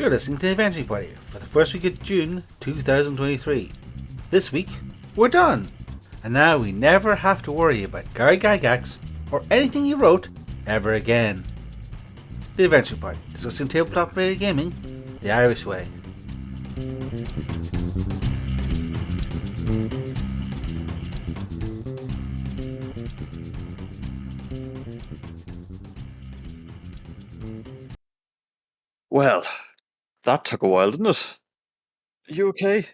You're listening to Adventure Party for the first week of June 2023. This week, we're done. And now we never have to worry about Gary Gygax or anything he wrote ever again. The Adventure Party, discussing tabletop related gaming the Irish way. Well, that took a while, didn't it? Are you okay?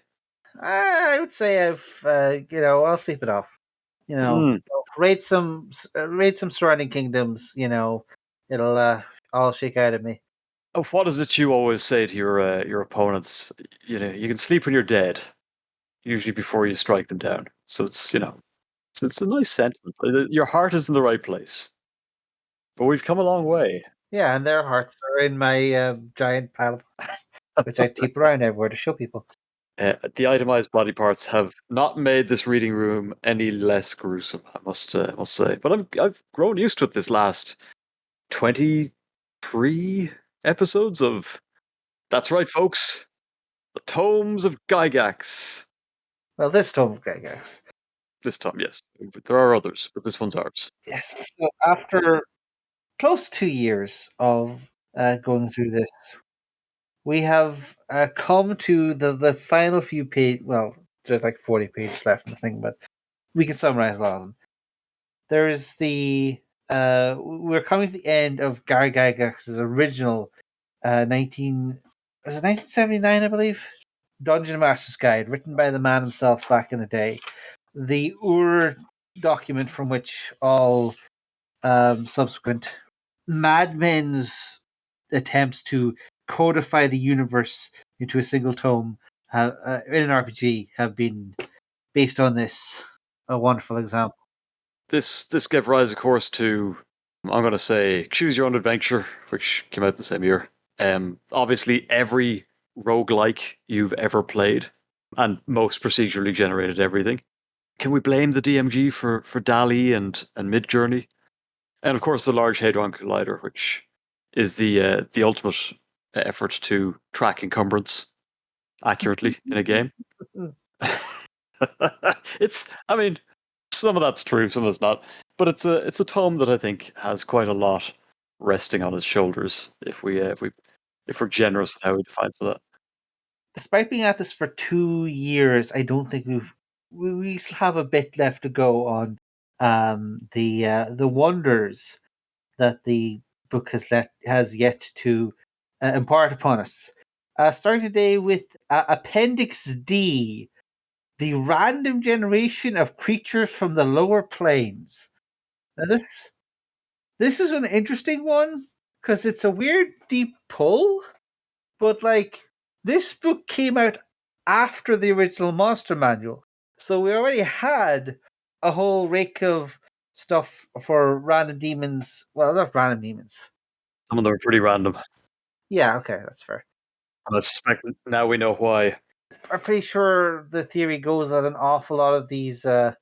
I would say I'll sleep it off. Raid some surrounding kingdoms. It'll all shake out of me. What is it you always say to your opponents? You can sleep when you're dead, usually before you strike them down. So it's a nice sentiment. Your heart is in the right place, but we've come a long way. Yeah, and their hearts are in my giant pile of hearts, which I tape around everywhere to show people. The itemized body parts have not made this reading room any less gruesome, I must say. But I've grown used to it this last 23 episodes of. That's right, folks. The Tomes of Gygax. Well, this Tome of Gygax. This time, yes. There are others, but this one's ours. Yes. So after close to 2 years of going through this, we have come to the final few pages. Well, there's like 40 pages left in the thing, but we can summarize a lot of them. There's we're coming to the end of Gary Gygax's original 1979, I believe, Dungeon Master's Guide, written by the man himself back in the day. The document from which all subsequent madmen's attempts to codify the universe into a single tome in an RPG have been based on this. A wonderful example. This gave rise, of course, to, I'm going to say, Choose Your Own Adventure, which came out the same year. Obviously, every roguelike you've ever played, and most procedurally generated everything. Can we blame the DMG for DALI and Midjourney? And of course, the Large Hadron Collider, which is the ultimate effort to track encumbrance accurately in a game. Some of that's true, some of it's not. But it's a tome that I think has quite a lot resting on his shoulders. If we're generous in how we define that. Despite being at this for 2 years, I don't think we still have a bit left to go on the wonders that the book has yet to impart upon us. Starting today with Appendix D, the random generation of creatures from the lower planes. Now this is an interesting one because it's a weird deep pull, but like this book came out after the original Monster Manual, so we already had a whole rake of stuff for random demons. Well, not random demons. Some of them are pretty random. Yeah, okay, that's fair. And I suspect now we know why. I'm pretty sure the theory goes that an awful lot of these, the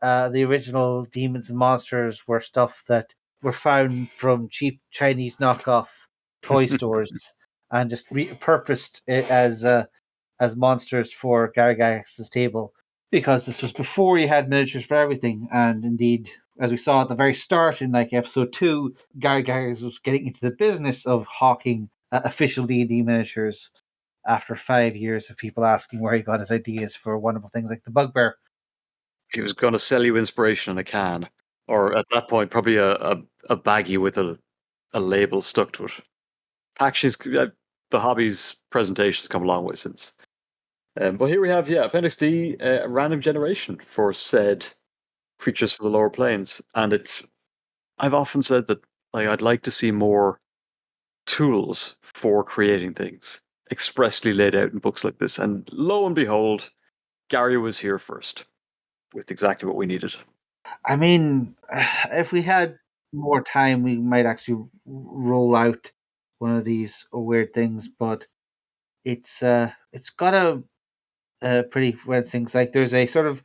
original demons and monsters were stuff that were found from cheap Chinese knockoff toy stores and just repurposed it as monsters for Gary Gygax's table, because this was before you had miniatures for everything. And indeed, as we saw at the very start in like episode 2, Gary Gygax was getting into the business of hawking official D&D miniatures after 5 years of people asking where he got his ideas for wonderful things like the Bugbear. He was going to sell you inspiration in a can, or at that point, probably a baggie with a label stuck to it. Actually, the hobby's presentation's come a long way since. But here we have, Appendix D, random generation for said creatures from the lower planes. And I've often said that I'd like to see more tools for creating things expressly laid out in books like this. And lo and behold, Gary was here first with exactly what we needed. I mean, if we had more time, we might actually roll out one of these weird things, but it's got a pretty weird things. Like there's a sort of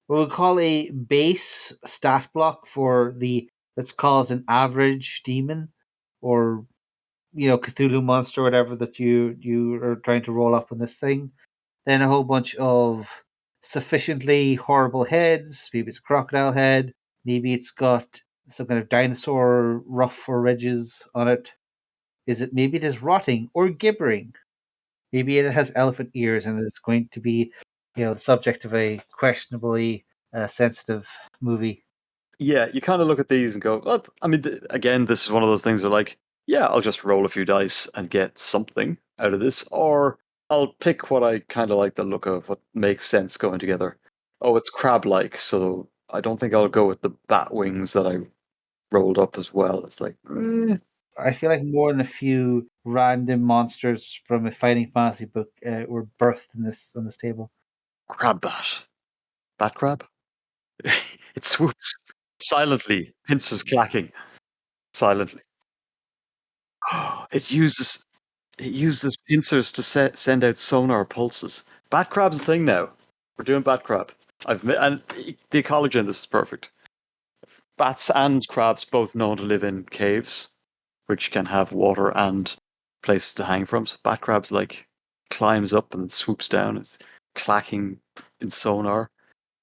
what we call a base stat block for let's call it an average demon, or Cthulhu monster or whatever that you are trying to roll up on this thing. Then a whole bunch of sufficiently horrible heads. Maybe it's a crocodile head. Maybe it's got some kind of dinosaur ruff or ridges on it. Maybe it is rotting or gibbering? Maybe it has elephant ears and it's going to be, the subject of a questionably sensitive movie. Yeah, you kind of look at these and go, well, I mean, again, this is one of those things where, like, yeah, I'll just roll a few dice and get something out of this, or I'll pick what I kind of like the look of, what makes sense going together. Oh, it's crab-like, so I don't think I'll go with the bat wings that I rolled up as well. It's like, I feel like more than a few random monsters from a fighting fantasy book were birthed on this table. crab bat. Bat crab? It swoops silently, pincers clacking silently. It uses pincers to send out sonar pulses. Bat crab's a thing now. We're doing bat crab. And the ecology in this is perfect. Bats and crabs both known to live in caves, which can have water and places to hang from. So bat crab's like climbs up and swoops down. It's clacking in sonar,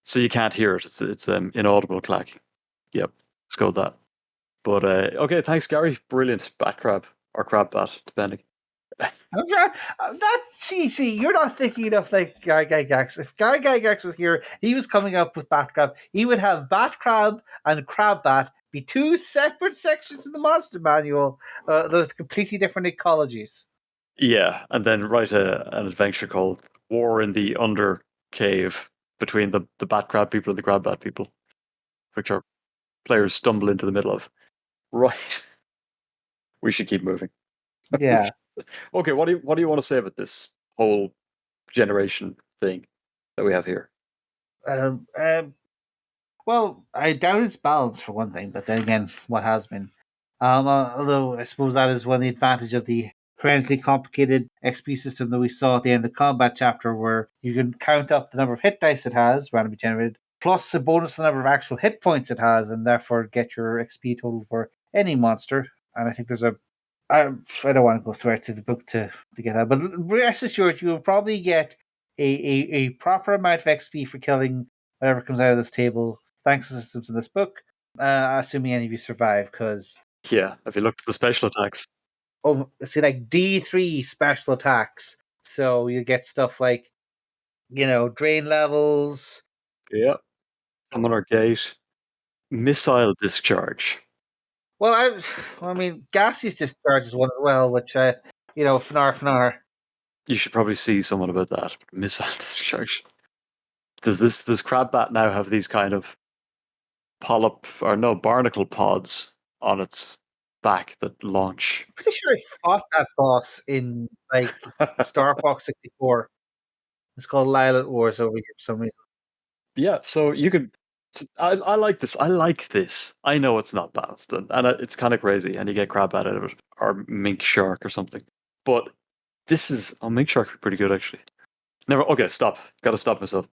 so you can't hear it. It's inaudible clacking. Yep, let's go with that. But okay, thanks, Gary. Brilliant bat crab or crab bat, depending. See, you're not thinking enough like Gary Gygax. If Gary Gygax was here, he was coming up with Bat Crab. He would have Bat Crab and Crab Bat be two separate sections in the monster manual. Those completely different ecologies. Yeah, and then write an adventure called War in the Under Cave between the bat crab people and the crab bat people, which our players stumble into the middle of. Right. We should keep moving. Yeah. Okay, what do you want to say about this whole generation thing that we have here? Um, um, well, I doubt it's balanced for one thing, but then again, what has been? Although I suppose that is one of the advantage of the horrendously complicated XP system that we saw at the end of the combat chapter, where you can count up the number of hit dice it has, randomly generated, plus a bonus for the number of actual hit points it has, and therefore get your XP total for any monster. And I think there's I don't want to go through to the book to get that, but rest assured, you will probably get a proper amount of XP for killing whatever comes out of this table, thanks to the systems in this book, assuming any of you survive, because Yeah, if you look at the special attacks. see, like D3 special attacks, so you get stuff like drain levels. Yeah. Summoner Gate. Missile discharge. Well, I mean, gaseous discharge is one as well, which fnar. You should probably see someone about that. Missile discharge. Does Crabbat now have these kind of polyp or no barnacle pods on its back that launch? Pretty sure I fought that boss in like Star Fox 64. It's called Lilac Wars over here for some reason. Yeah, so you could. I like this. I like this. I know it's not balanced, and it's kind of crazy, and you get Crabbat out of it, or mink shark or something. But this is mink shark would be pretty good actually. Never. Okay, stop. Got to stop myself.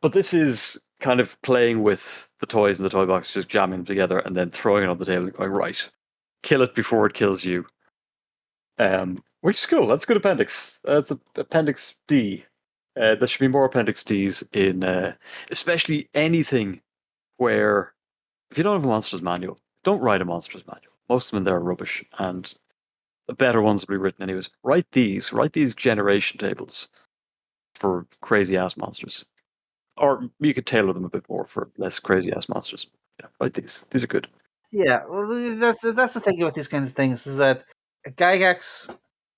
But this is kind of playing with the toys in the toy box, just jamming them together and then throwing it on the table and going, right, kill it before it kills you. Which is cool. That's a good appendix. That's appendix D. There should be more appendix Ds in, especially anything where, if you don't have a monsters manual, don't write a monsters manual. Most of them in there are rubbish, and the better ones will be written anyways. Write these generation tables for crazy ass monsters. Or you could tailor them a bit more for less crazy ass monsters. Yeah, like these. These are good. Yeah, well, that's the thing about these kinds of things is that Gygax,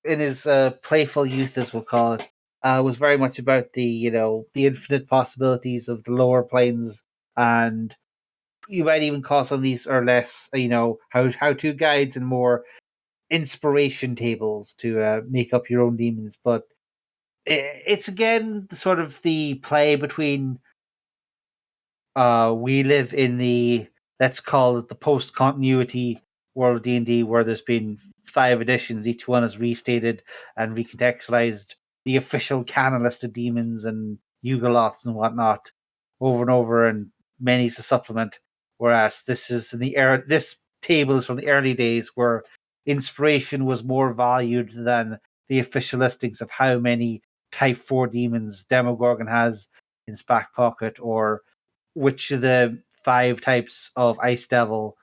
in his playful youth, as we'll call it, was very much about the infinite possibilities of the lower planes, and you might even call some of these or less how to guides and more inspiration tables to make up your own demons. But it's again sort of the play between we live in the, let's call it, the post continuity world of D&D, where there's been 5 editions. Each one has restated and recontextualized the official canon list of demons and Yugoloths and whatnot over and over, and many's a supplement. Whereas this is in the era. This table is from the early days where inspiration was more valued than the official listings of how many Type 4 demons Demogorgon has in his back pocket, or which of the 5 types of Ice Devil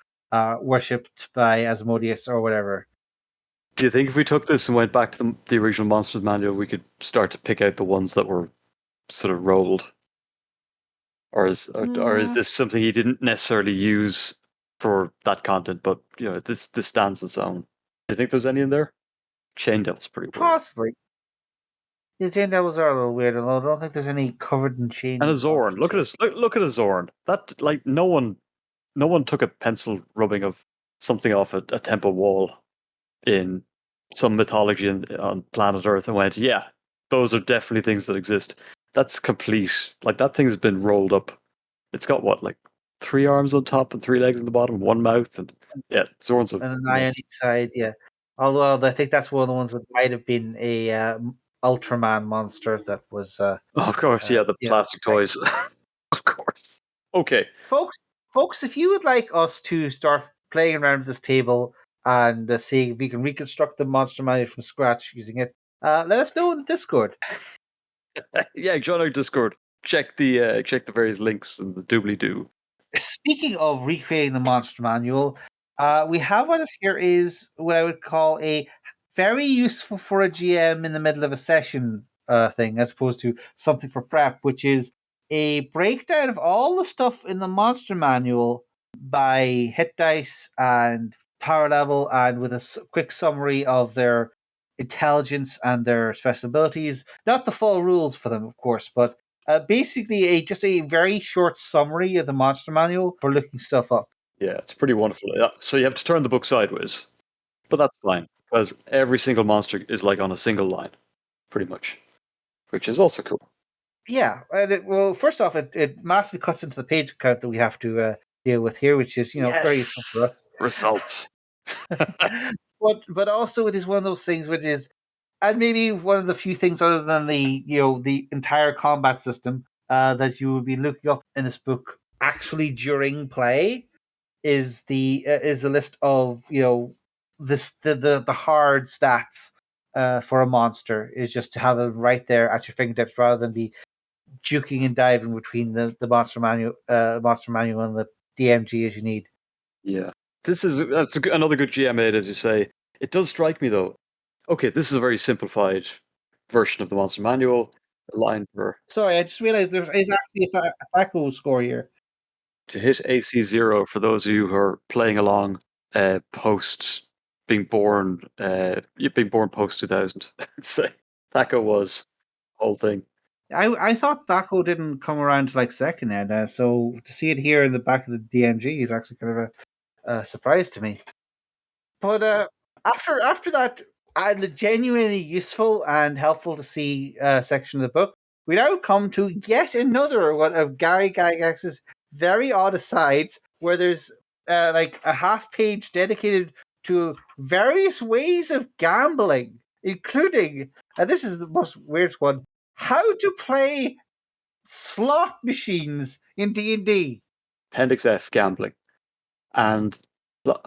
worshipped by Asmodeus or whatever. Do you think if we took this and went back to the original Monsters manual, we could start to pick out the ones that were sort of rolled? Or is Mm, this something he didn't necessarily use for that content, but this stands its own? Do you think there's any in there? Chain Devil's pretty weird. possibly. The Chain Devils are a little weird, although I don't think there's any covered in And a chain Zorn. Look at monsters. his look at a Zorn. That like no one took a pencil rubbing of something off a temple wall in some mythology on planet Earth and went, yeah, those are definitely things that exist. That's complete. Like that thing's been rolled up. It's got what, like 3 arms on top and 3 legs on the bottom, one mouth, and yeah, Zorn's a And an eye on nuts. each side, yeah. Although I think that's one of the ones that might have been a Ultraman monster that was, Oh, of course, yeah, the plastic right. toys. Of course. Okay. Folks, if you would like us to start playing around with this table and see if we can reconstruct the monster manual from scratch using it, let us know in the Discord. Yeah, join our Discord. Check the various links in the doobly doo. Speaking of recreating the monster manual, we have what is here is what I would call a very useful for a GM in the middle of a session thing, as opposed to something for prep, which is a breakdown of all the stuff in the monster manual by hit dice and power level, and with a quick summary of their intelligence and their special abilities. Not the full rules for them, of course, but basically just a very short summary of the monster manual for looking stuff up. Yeah, it's pretty wonderful. Yeah, so you have to turn the book sideways, but that's fine because every single monster is like on a single line, pretty much, which is also cool. Yeah, and well, first off, it massively cuts into the page count that we have to deal with here, which is very useful for Yes, us. results. But also it is one of those things which is, and maybe one of the few things other than the entire combat system that you would be looking up in this book actually during play is the list of the hard stats for a monster, is just to have it right there at your fingertips rather than be juking and diving between the monster manual and the DMG as you need. Yeah, that's another good GM aid, as you say. It does strike me though. Okay, this is a very simplified version of the monster manual. A line for Sorry, I just realized there is actually a THACO score here. to hit AC 0 for those of you who are playing along post being born post 2000. So Thaco was the whole thing. I thought THACO didn't come around to like second ed, so to see it here in the back of the DMG is actually kind of a surprise to me. But after that, genuinely useful and helpful to see section of the book, we now come to yet another one of Gary Gygax's very odd asides, where there's like a half page dedicated to various ways of gambling, including, and this is the most weird one, how to play slot machines in D&D. Appendix F, gambling. And what?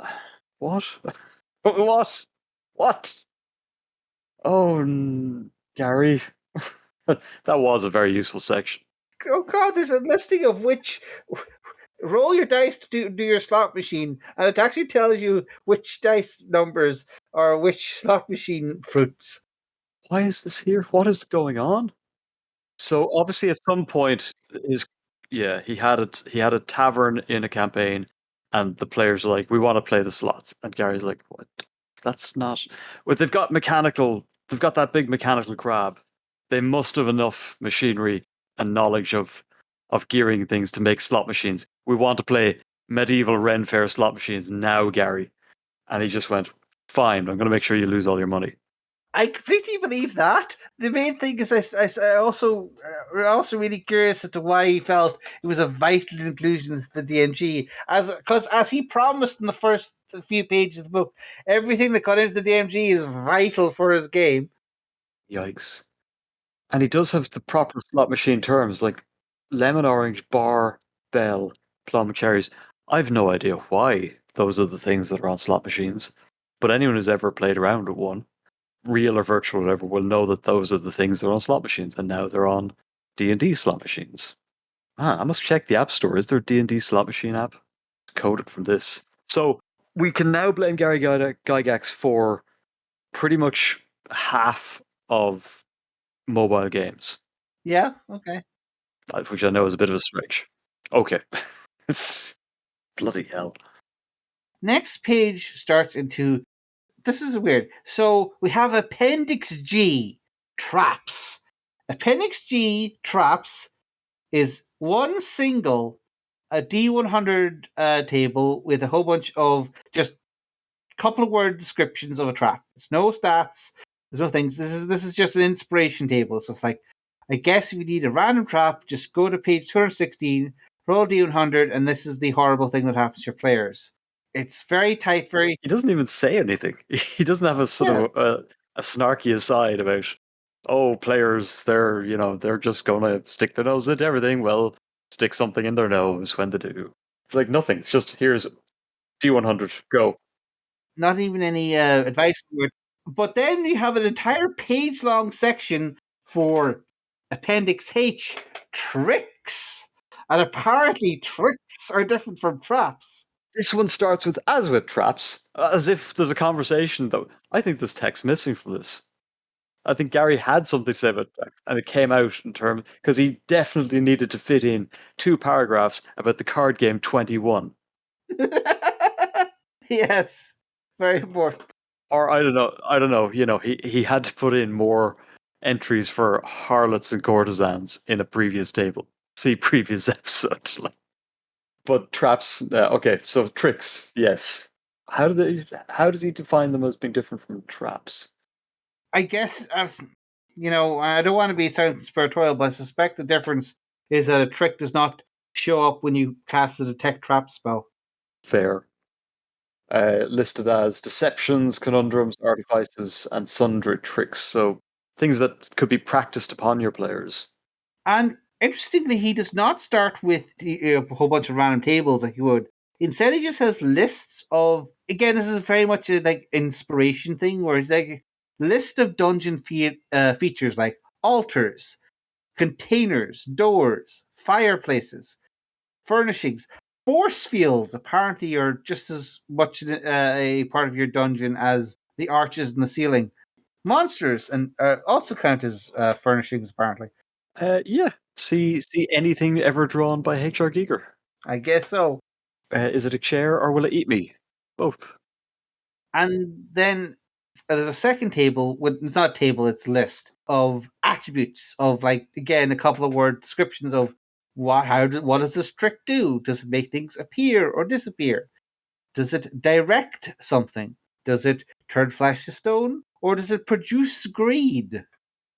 What? What? Oh, Gary. That was a very useful section. Oh god, there's a listing of which roll your dice to do your slot machine, and it actually tells you which dice numbers are which slot machine fruits. Why is this here? What is going on? So obviously, at some point, he had a tavern in a campaign, and the players were like, "We want to play the slots," and Gary's like, "What? That's not." Well, They've got that big mechanical crab. They must have enough machinery and knowledge of gearing things to make slot machines. We want to play medieval Ren Fair slot machines now, Gary. And he just went, "Fine. I'm going to make sure you lose all your money." I completely believe that. The main thing is, I also also really curious as to why he felt it was a vital inclusion to the DMG, as he promised in the first few pages of the book, everything that got into the DMG is vital for his game. Yikes. And he does have the proper slot machine terms like lemon, orange, bar, bell, plum, cherries. I've no idea why those are the things that are on slot machines. But anyone who's ever played around with one, real or virtual, or whatever, will know that those are the things that are on slot machines, and now they're on D&D slot machines. I must check the App Store. Is there a D&D slot machine app? Coded from this. So we can now blame Gary Gygax for pretty much half of mobile games. Yeah, okay. Which I know is a bit of a stretch. Okay. Bloody hell. Next page starts into. This is weird. So we have Appendix G, traps. Appendix G, traps, is one single a D100 table with a whole bunch of just couple of word descriptions of a trap. There's no stats. There's no things. This is just an inspiration table. So it's like, I guess if you need a random trap, just go to page 216, roll D100, and this is the horrible thing that happens to your players. It's very tight, very. He doesn't even say anything. He doesn't have a sort Yeah. of a snarky aside about, oh, players, they're just gonna stick their nose into everything. Well, stick something in their nose when they do. It's like nothing. It's just here's D100, go. Not even any advice for it. But then you have an entire page long section for Appendix H, tricks. And apparently, tricks are different from traps. This one starts with as with traps, as if there's a conversation though. I think there's text missing from this. I think Gary had something to say about text, and it came out in terms because he definitely needed to fit in 2 paragraphs about the card game 21. Yes, very important. Or I don't know. He had to put in more entries for harlots and courtesans in a previous table. See previous episode. But traps, okay. So tricks, yes. How does he define them as being different from traps? I guess, I don't want to be sound conspiratorial, but I suspect the difference is that a trick does not show up when you cast the detect trap spell. Fair. Listed as deceptions, conundrums, artifices, and sundry tricks. So things that could be practiced upon your players. And interestingly, he does not start with a whole bunch of random tables like you would. Instead, he just has lists of. Again, this is very much a like inspiration thing, where it's like a list of dungeon features like altars, containers, doors, fireplaces, furnishings, force fields. Apparently, are just as much a part of your dungeon as the arches in the ceiling. Monsters and also count as furnishings. Apparently, Yeah. See anything ever drawn by H.R. Giger? I guess so. Is it a chair or will it eat me? Both. And then there's a second table with it's not a table, it's a list of attributes of like again a couple of word descriptions of what does this trick do? Does it make things appear or disappear? Does it direct something? Does it turn flesh to stone? Or does it produce greed?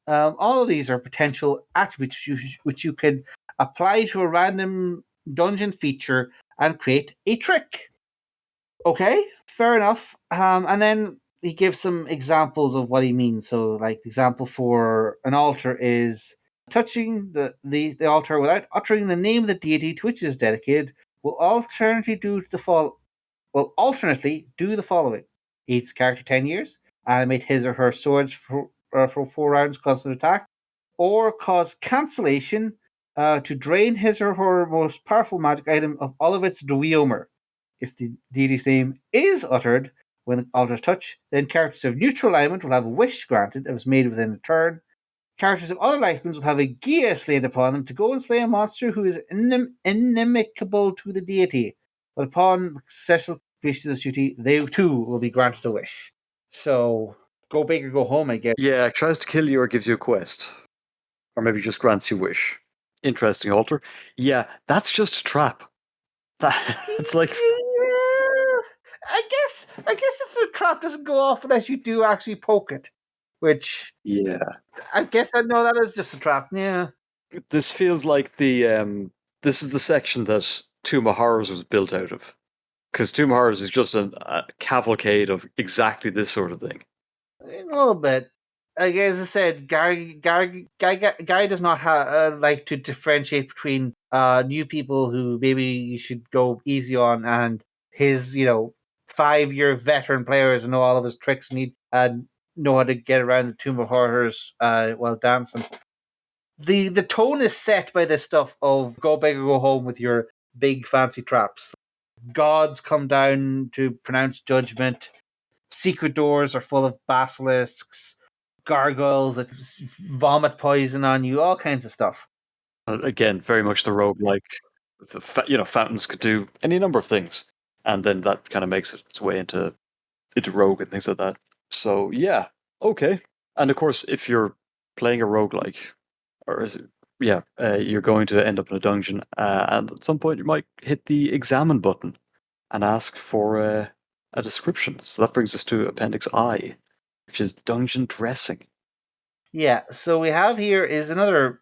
All of these are potential attributes which you can apply to a random dungeon feature and create a trick. Okay, fair enough. And then he gives some examples of what he means. So, like, the example for an altar is touching the altar without uttering the name of the deity to which it is dedicated will alternately do the following: each character 10 years, animate his or her swords for 4 rounds, constant attack, or cause cancellation to drain his or her most powerful magic item of all of its Dweomer. If the deity's name is uttered when the altars touch, then characters of neutral alignment will have a wish granted if it's made within a turn. Characters of other alignments will have a Gia slain upon them to go and slay a monster who is inimical to the deity. But upon the successful completion of this duty, they too will be granted a wish. So, go big or go home, I guess. Yeah, tries to kill you or gives you a quest. Or maybe just grants you wish. Interesting altar. Yeah, that's just a trap. It's like Yeah, I guess it's the trap doesn't go off unless you do actually poke it, which yeah. I guess I know that is just a trap. Yeah, This feels like this is the section that Tomb of Horrors was built out of. Because Tomb of Horrors is just a cavalcade of exactly this sort of thing. a little bit. Like as I said, Gary does not like to differentiate between new people who maybe you should go easy on and his 5-year veteran players and know all of his tricks and know how to get around the Tomb of Horrors while dancing. The tone is set by this stuff of go big or go home with your big fancy traps. Gods come down to pronounce judgment. Secret doors are full of basilisks, gargoyles that vomit poison on you, all kinds of stuff. Again, very much the roguelike. Fountains could do any number of things, and then that kind of makes its way into rogue and things like that. So yeah, okay. And of course, if you're playing a roguelike, or is it, yeah, you're going to end up in a dungeon, and at some point you might hit the examine button and ask for a description. So that brings us to Appendix I, which is dungeon dressing. Yeah, so we have here is another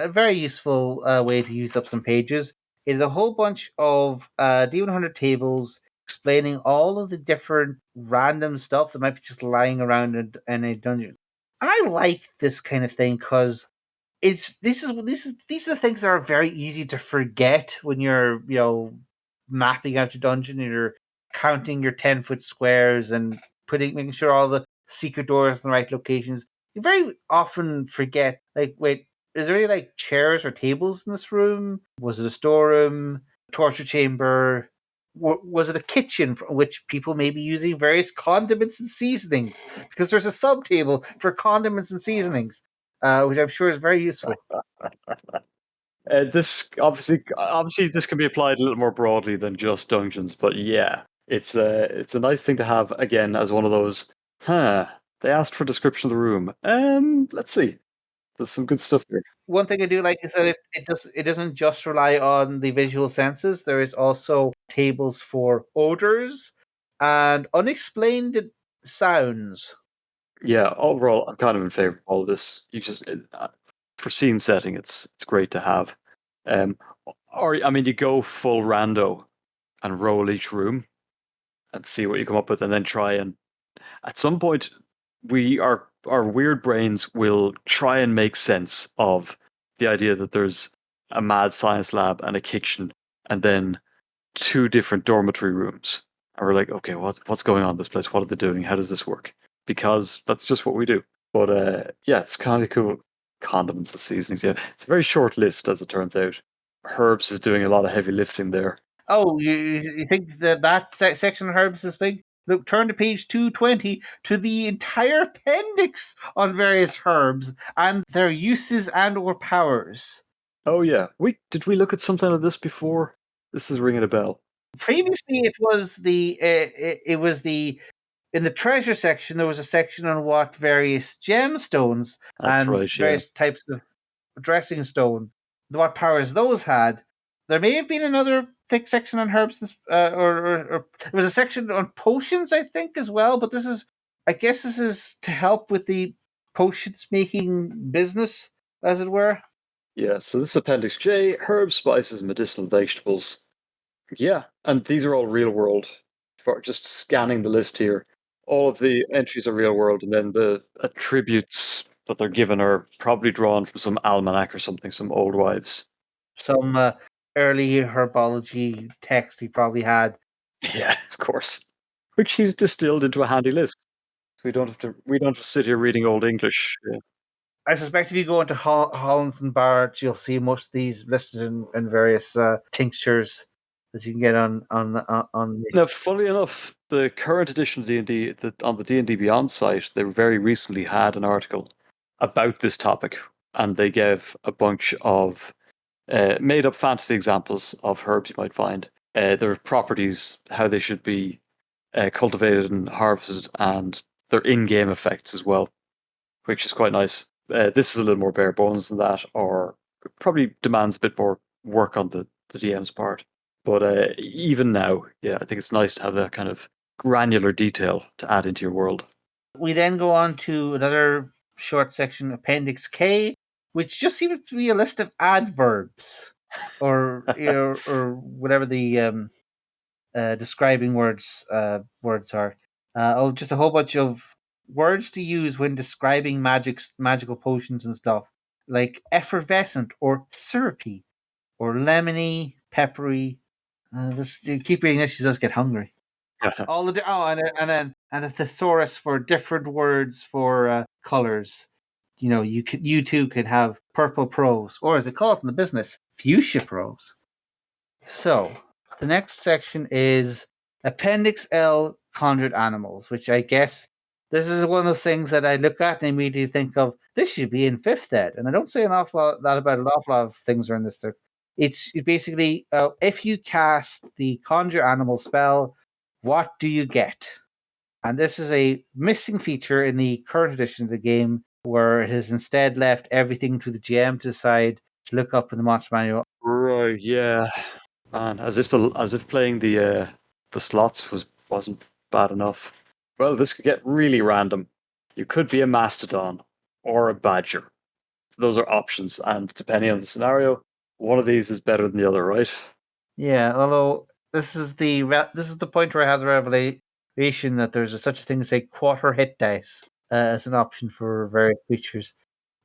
very useful way to use up some pages. It is a whole bunch of D100 tables explaining all of the different random stuff that might be just lying around in a dungeon. And I like this kind of thing because these are the things that are very easy to forget when you're mapping out your dungeon and you're counting your 10-foot squares and making sure all the secret doors in the right locations. You very often forget, like, wait, is there any like chairs or tables in this room? Was it a storeroom, torture chamber? Was it a kitchen from which people may be using various condiments and seasonings? Because there's a sub table for condiments and seasonings, which I'm sure is very useful. This obviously this can be applied a little more broadly than just dungeons, but yeah, it's a nice thing to have again as one of those. They asked for a description of the room. Let's see. There's some good stuff here. One thing I do like is that it doesn't just rely on the visual senses. There is also tables for odors and unexplained sounds. Yeah, overall, I'm kind of in favor of all of this. For scene setting, it's great to have. Um, or I mean, you go full rando and roll each room and see what you come up with, and then try and at some point, our weird brains will try and make sense of the idea that there's a mad science lab and a kitchen, and then two different dormitory rooms. And we're like, okay, what's going on in this place? What are they doing? How does this work? Because that's just what we do. But yeah, it's kind of cool. Condiments and seasonings. Yeah, it's a very short list as it turns out. Herbs is doing a lot of heavy lifting there. Oh, you think that section of herbs is big? Look, turn to page 220 to the entire appendix on various herbs and their uses and or powers. Oh yeah, did we look at something like this before? This is ringing a bell. Previously, it was the in the treasure section. There was a section on what various gemstones That's and right. Yeah. various types of dressing stone, what powers those had. There may have been another thick section on herbs, or there was a section on potions, I think, as well. But I guess, this is to help with the potions making business, as it were. Yeah, so this is Appendix J, herbs, spices, medicinal vegetables. Yeah, and these are all real world. For just scanning the list here, all of the entries are real world, and then the attributes that they're given are probably drawn from some almanac or something, some old wives. Some early herbology text he probably had. Yeah, of course. Which he's distilled into a handy list. We don't have to sit here reading old English. Yeah. I suspect if you go into Hollands and Barrett, you'll see most of these listed in various tinctures that you can get on. Now, funnily enough, the current edition of D&D, on the D&D Beyond site, they very recently had an article about this topic, and they gave a bunch of made-up fantasy examples of herbs you might find, their properties, how they should be cultivated and harvested, and their in-game effects as well, which is quite nice. This is a little more bare bones than that, or probably demands a bit more work on the DM's part. But even now, yeah, I think it's nice to have that kind of granular detail to add into your world. We then go on to another short section, Appendix K, which just seems to be a list of adverbs, or whatever the describing words are. Just a whole bunch of words to use when describing magical potions and stuff, like effervescent or syrupy, or lemony, peppery. Keep reading this; you just get hungry. All the and a thesaurus for different words for colors. You too could have purple prose, or as they call it in the business, fuchsia prose. So the next section is Appendix L, Conjured Animals, which I guess this is one of those things that I look at and immediately think of. This should be in fifth ed, and I don't say an awful lot that about an awful lot of things are in this. It's basically if you cast the Conjure Animal spell, what do you get? And this is a missing feature in the current edition of the game, where it has instead left everything to the GM to decide to look up in the monster manual. Right, yeah. Man, as if playing the slots wasn't bad enough. Well, this could get really random. You could be a mastodon or a badger. Those are options, and depending on the scenario, one of these is better than the other, right? Yeah, although this is the point where I have the revelation that there's such a thing as a quarter hit dice as an option for various creatures,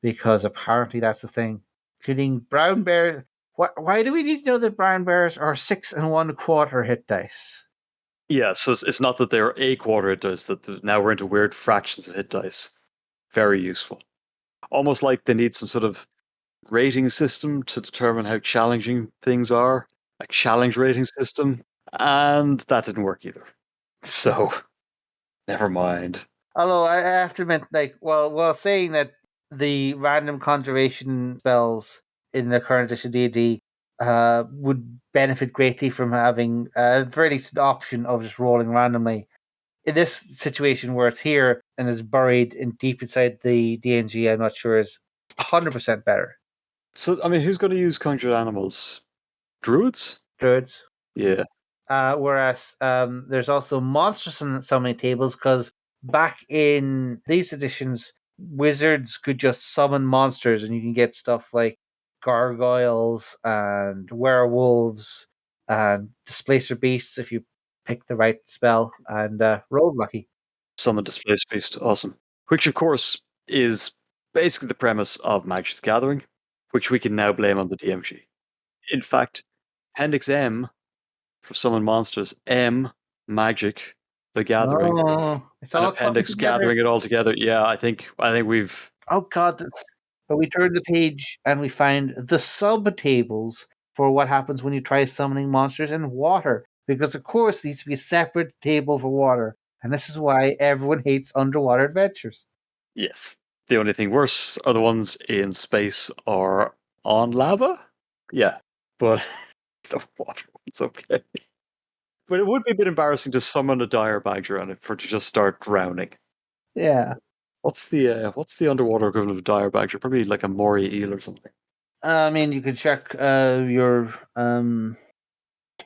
because apparently that's the thing. Including brown bear. Why do we need to know that brown bears are 6 1/4 hit dice? Yeah, so it's not that they're a quarter hit dice, now we're into weird fractions of hit dice. Very useful. Almost like they need some sort of rating system to determine how challenging things are, a challenge rating system, and that didn't work either. So, never mind. Although I have to admit, like, while saying that the random conjuration spells in the current edition D&D would benefit greatly from having a very least an option of just rolling randomly. In this situation where it's here and is buried in deep inside the DNG, I'm not sure is 100% better. So, I mean, who's going to use conjured animals? Druids? Druids. Yeah. Whereas there's also monsters on so many tables, because back in these editions, wizards could just summon monsters, and you can get stuff like gargoyles and werewolves and displacer beasts if you pick the right spell and roll lucky. Summon Displaced Beast. Awesome. Which, of course, is basically the premise of Magic the Gathering, which we can now blame on the DMG. In fact, Appendix M for Summon Monsters, M, Magic, the Gathering, Oh, it's and all coming Appendix together. gathering it all together. Yeah, I think we've Oh God, but we turn the page and we find the sub tables for what happens when you try summoning monsters in water. Because of course there needs to be a separate table for water. And this is why everyone hates underwater adventures. yes. The only thing worse are the ones in space or on lava. Yeah, but the water one's okay. But it would be a bit embarrassing to summon a dire badger and for it to just start drowning. Yeah. What's the underwater equivalent of dire badger? Probably like a moray eel or something. I mean you can check your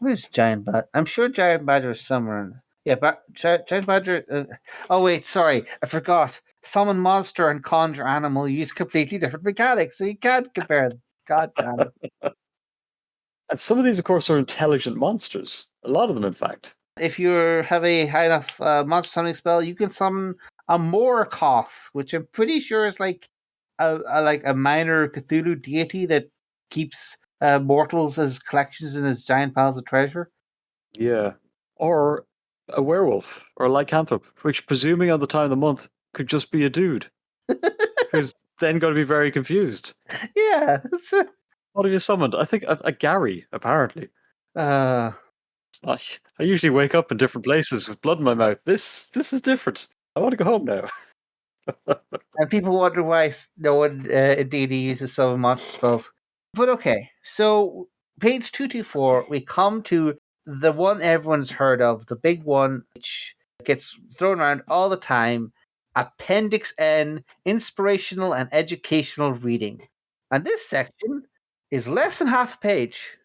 where's giant badger? I'm sure giant badger is somewhere in yeah, giant badger. Oh wait, sorry, I forgot. Summon monster and conjure animal use completely different mechanics, so you can't compare them. God damn it! And some of these, of course, are intelligent monsters. A lot of them, in fact. If you have a high enough monster summoning spell, you can summon a Morkoth, which I'm pretty sure is like a minor Cthulhu deity that keeps mortals as collections in his giant piles of treasure. Yeah. Or a werewolf or a lycanthrope, which, presuming on the time of the month, could just be a dude who's then going to be very confused. Yeah. What have you summoned? I think a Gary, apparently. Uh, I usually wake up in different places with blood in my mouth. This is different. I want to go home now. and people wonder why no one in D&D uses summon monster spells. But okay, so page 224, we come to the one everyone's heard of, the big one, which gets thrown around all the time, Appendix N, Inspirational and Educational Reading. And this section is less than half a page.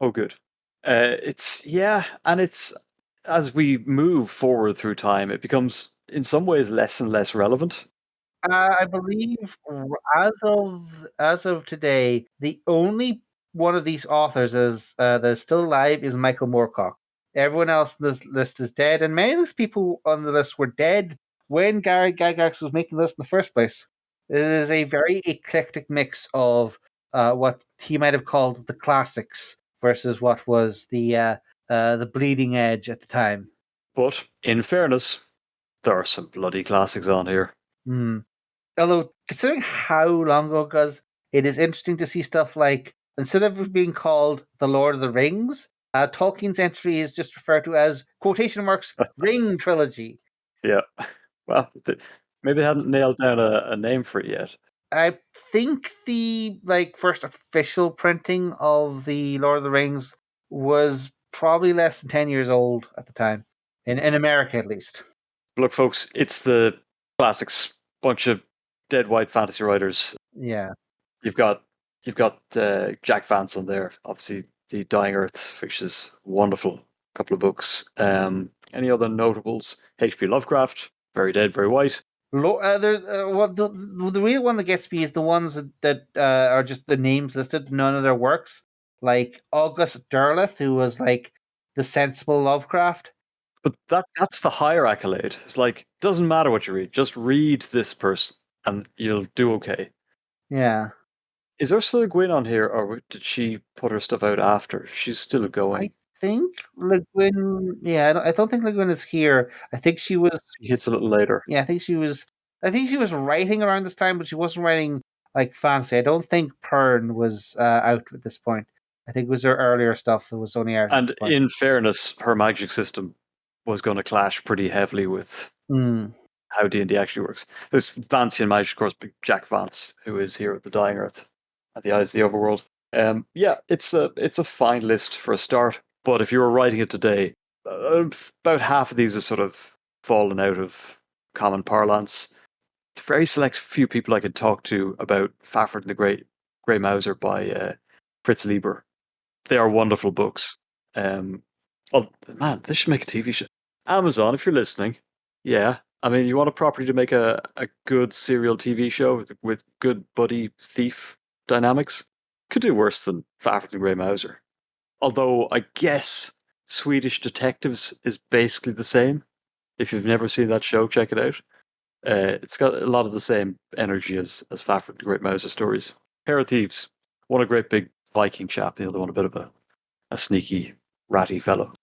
Oh, good. And it's as we move forward through time, it becomes in some ways less and less relevant. I believe as of today, the only one of these authors that is still alive is Michael Moorcock. Everyone else on this list is dead, and many of these people on the list were dead when Gary Gygax was making the list in the first place. It is a very eclectic mix of what he might have called the classics versus what was the bleeding edge at the time. But in fairness, there are some bloody classics on here. Hmm. Although, considering how long ago it was, it is interesting to see stuff like, instead of it being called The Lord of the Rings, Tolkien's entry is just referred to as quotation marks Ring Trilogy. Yeah. Well, maybe they hadn't nailed down a name for it yet. I think the first official printing of the Lord of the Rings was probably less than 10 years old at the time, in America at least. Look, folks, it's the classics. Bunch of dead white fantasy writers. Yeah. You've got Jack Vance on there, obviously the Dying Earth, which is wonderful. Couple of books. Any other notables? H.P. Lovecraft, Very Dead, Very White. There's what the real one that gets me is the ones that are just the names listed, none of their works. Like August Derleth, who was like the sensible Lovecraft. But that's the higher accolade. It's like, doesn't matter what you read, just read this person and you'll do okay. Yeah, Is Ursula Gwyn on here, or did she put her stuff out after? She's still I going. think Le Guin. Yeah, I don't think Le Guin is here. I think she was. She hits a little later. Yeah, I think she was. I think she was writing around this time, but she wasn't writing like fancy. I don't think Pern was out at this point. I think it was her earlier stuff that was only out at this And point. in fairness, her magic system was going to clash pretty heavily with Hmm. how D&D actually works. There's Vancian magic, of course, big Jack Vance, who is here at the Dying Earth at the Eyes of the Overworld. Yeah, it's a fine list for a start. But if you were writing it today, about half of these are sort of fallen out of common parlance. Very select few people I could talk to about Fafhrd and the Grey Mouser by Fritz Lieber. They are wonderful books. Um, oh man, this should make a TV show. Amazon, if you're listening, yeah. I mean, you want a property to make a good serial TV show with good buddy thief dynamics? Could do worse than Fafhrd and Grey Mouser. Although I guess Swedish Detectives is basically the same. If you've never seen that show, check it out. It's got a lot of the same energy as Fafhrd and Great Mouser stories. Pair of Thieves. One a great big Viking chap, the other one a bit of a sneaky, ratty fellow.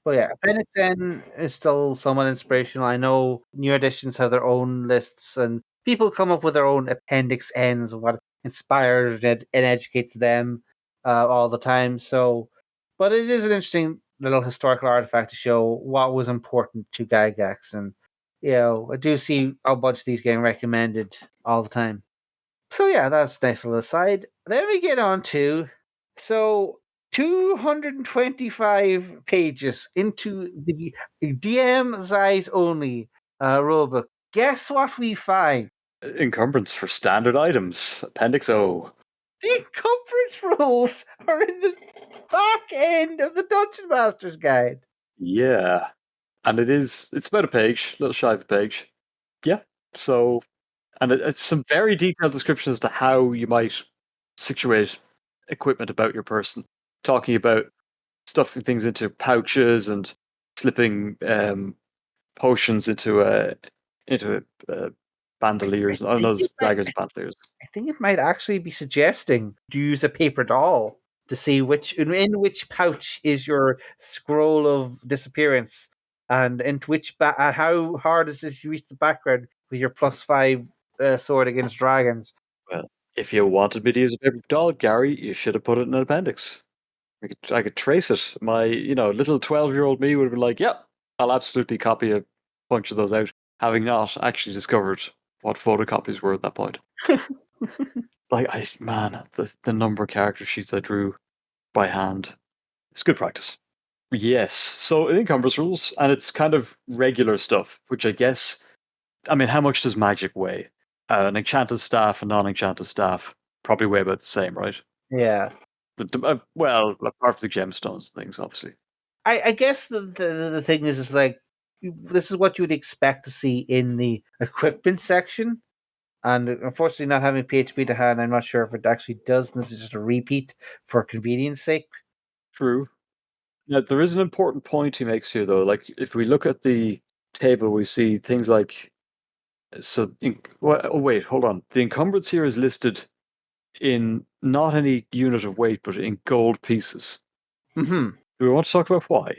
But yeah, Appendix N is still somewhat inspirational. I know new editions have their own lists, and people come up with their own Appendix Ns, what inspires and educates them all the time. So, but it is an interesting little historical artifact to show what was important to Gygax. And, I do see a bunch of these getting recommended all the time. So yeah, that's nice little aside. Then we get on to 225 pages into the DM's eyes only rulebook. Guess what we find? Encumbrance for standard items. Appendix O. The encumbrance rules are in the back end of the Dungeon Master's Guide. Yeah. And it's about a page, a little shy of a page. Yeah. So, and it's some very detailed descriptions as to how you might situate equipment about your person. Talking about stuffing things into pouches and slipping potions into I bandoliers. I don't know, think those daggers, bandoliers. I think it might actually be suggesting to use a paper doll to see in which pouch is your scroll of disappearance, and into and how hard is it to reach the background with your +5 sword against dragons. Well, if you wanted me to use a paper doll, Gary, you should have put it in an appendix. I could trace it. My, little 12-year-old me would have been like, "Yep, I'll absolutely copy a bunch of those out," having not actually discovered what photocopies were at that point. Like, man, the number of character sheets I drew by hand. It's good practice. Yes. So it encumbers rules, and it's kind of regular stuff, which I guess. I mean, how much does magic weigh? An enchanted staff and non-enchanted staff probably weigh about the same, right? Yeah, But well, apart from the gemstones and things, obviously. I guess the thing is like this is what you would expect to see in the equipment section. And unfortunately, not having PHP to hand, I'm not sure if it actually does. This is just a repeat for convenience sake. True. Now, there is an important point he makes here, though. Like, if we look at the table, we see things like oh, wait, hold on. The encumbrance here is listed in not any unit of weight, but in gold pieces. Hmm. Do we want to talk about why?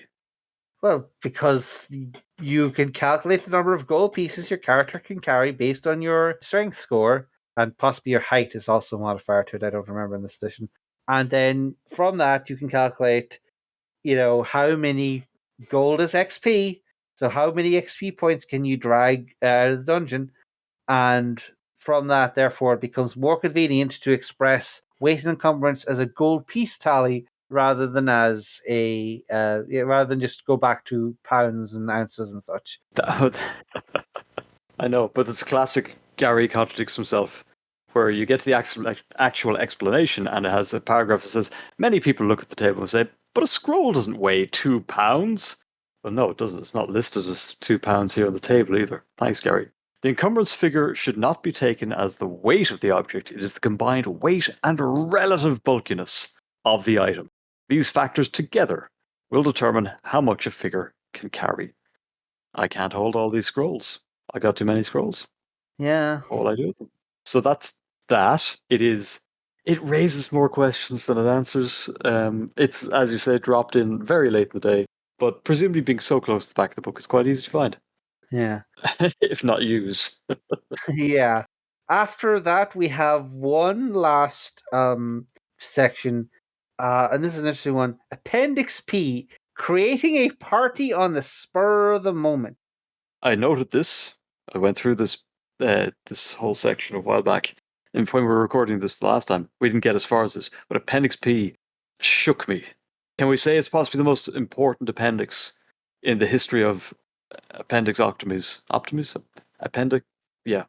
Well, because you can calculate the number of gold pieces your character can carry based on your strength score, and possibly your height is also a modifier to it. I don't remember in this edition. And then from that, you can calculate, how many gold is XP. So how many XP points can you drag out of the dungeon? And from that, therefore, it becomes more convenient to express weight and encumbrance as a gold piece tally rather than as rather than just go back to pounds and ounces and such. I know, but it's classic Gary contradicts himself, where you get to the actual explanation and it has a paragraph that says, many people look at the table and say, but a scroll doesn't weigh 2 pounds. Well, no, it doesn't. It's not listed as 2 pounds here on the table either. Thanks, Gary. The encumbrance figure should not be taken as the weight of the object. It is the combined weight and relative bulkiness of the item. These factors together will determine how much a figure can carry. I can't hold all these scrolls. I got too many scrolls. Yeah. All I do with them. So that's that. It is. It raises more questions than it answers. It's, as you say, dropped in very late in the day, but presumably being so close to the back of the book, it's quite easy to find, Yeah. if not use. Yeah. After that, we have one last section, and this is an interesting one. Appendix P: creating a party on the spur of the moment. I noted this. I went through this whole section a while back. And when we were recording this the last time, we didn't get as far as this, but Appendix P shook me. Can we say it's possibly the most important appendix in the history of Appendix Optimus? Optimus? Appendix? Yeah.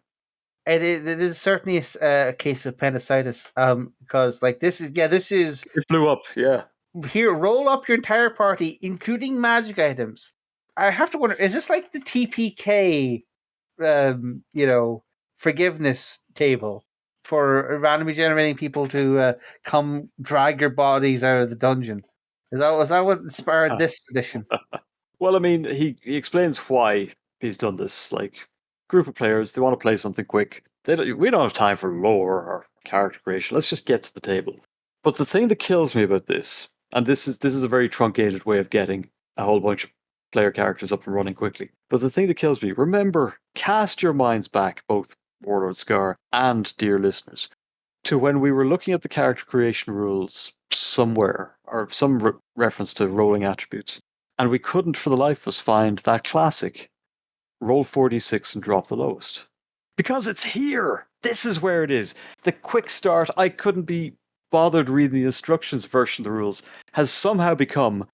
It is certainly a case of appendicitis, because like this is It blew up, yeah. here. Roll up your entire party, including magic items. I have to wonder: is this like the TPK, forgiveness table for randomly generating people to come drag your bodies out of the dungeon? Was that what inspired this edition? Well, I mean, he explains why he's done this. Like, group of players, they want to play something quick. We don't have time for lore or character creation. Let's just get to the table. But the thing that kills me about this, and this is a very truncated way of getting a whole bunch of player characters up and running quickly. But the thing that kills me, remember, cast your minds back, both Warlord Scarr and dear listeners, to when we were looking at the character creation rules somewhere, or some reference to rolling attributes, and we couldn't for the life of us find that classic roll 46 and drop the lowest. Because it's here! This is where it is. The quick start, I couldn't be bothered reading the instructions version of the rules, has somehow become.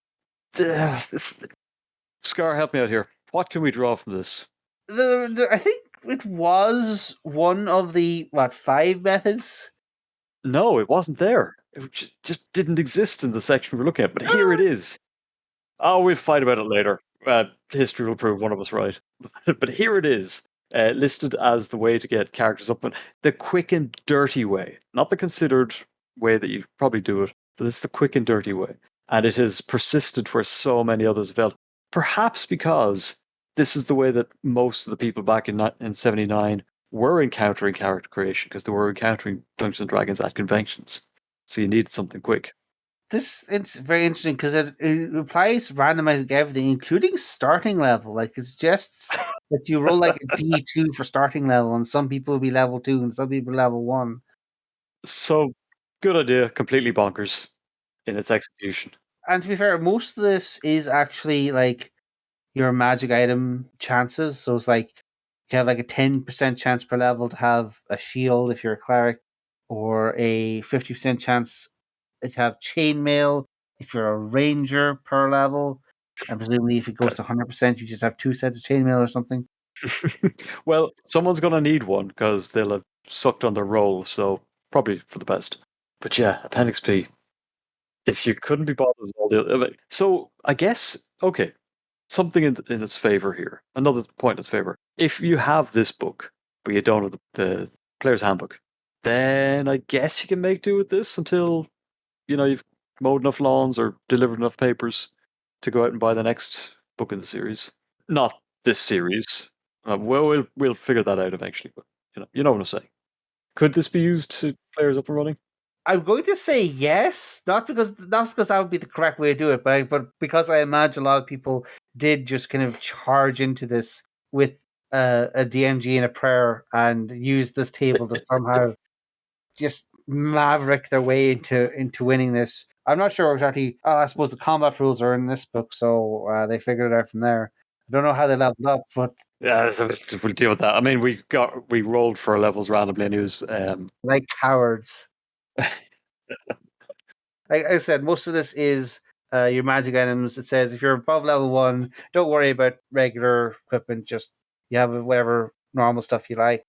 Scar, help me out here. What can we draw from this? I think it was one of the 5 methods. No, it wasn't there. It just didn't exist in the section we're looking at, but here it is. Oh, we'll fight about it later. History will prove one of us right. But here it is, listed as the way to get characters up, the quick and dirty way, not the considered way that you probably do it, but it's the quick and dirty way. And it has persisted where so many others have failed. Perhaps because this is the way that most of the people back in 79 were encountering character creation, because they were encountering Dungeons and Dragons at conventions. So you needed something quick. It's very interesting because it applies randomizing everything, including starting level. Like it suggests that you roll like a D2 for starting level, and some people will be level 2 and some people level 1. So good idea, completely bonkers in its execution. And to be fair, most of this is actually like your magic item chances. So it's like you have like a 10% chance per level to have a shield if you're a cleric, or a 50% chance to have chainmail if you're a ranger per level. And presumably, if it goes to 100%, you just have 2 sets of chainmail or something. Well, someone's going to need one because they'll have sucked on their roll, so probably for the best. But yeah, Appendix P. If you couldn't be bothered with all the other. So I guess, okay, something in its favor here. Another point in its favor. If you have this book, but you don't have the player's handbook, then I guess you can make do with this until you've mowed enough lawns or delivered enough papers to go out and buy the next book in the series. Not this series. Well, we'll figure that out eventually. But you know what I'm saying. Could this be used to players up and running? I'm going to say yes, not because that would be the correct way to do it, but because I imagine a lot of people did just kind of charge into this with a DMG and a prayer and use this table to somehow just maverick their way into winning this. I'm not sure exactly. I suppose the combat rules are in this book, so they figured it out from there. I don't know how they leveled up, but Yeah, so we'll deal with that. I mean, we rolled for levels randomly, and it was like cowards. Like I said, most of this is your magic items. It says if you're above level 1, don't worry about regular equipment. Just you have whatever normal stuff you like.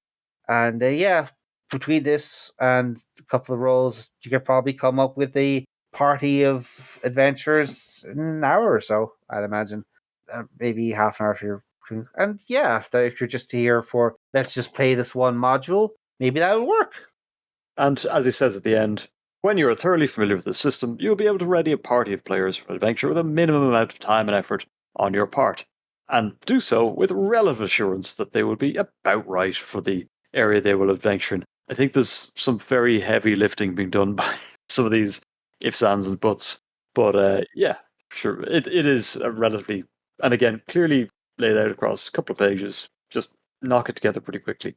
And yeah, between this and a couple of rolls, you could probably come up with a party of adventurers in an hour or so, I'd imagine. Maybe half an hour if you're. And yeah, if you're just here for let's just play this one module, maybe that would work. and as he says at the end, when you are thoroughly familiar with the system, you'll be able to ready a party of players for an adventure with a minimum amount of time and effort on your part, and do so with relative assurance that they will be about right for the area they will adventure in. I think there's some very heavy lifting being done by some of these ifs, ands, and buts, but yeah, sure, it is a relatively, and again, clearly laid out across a couple of pages. Just knock it together pretty quickly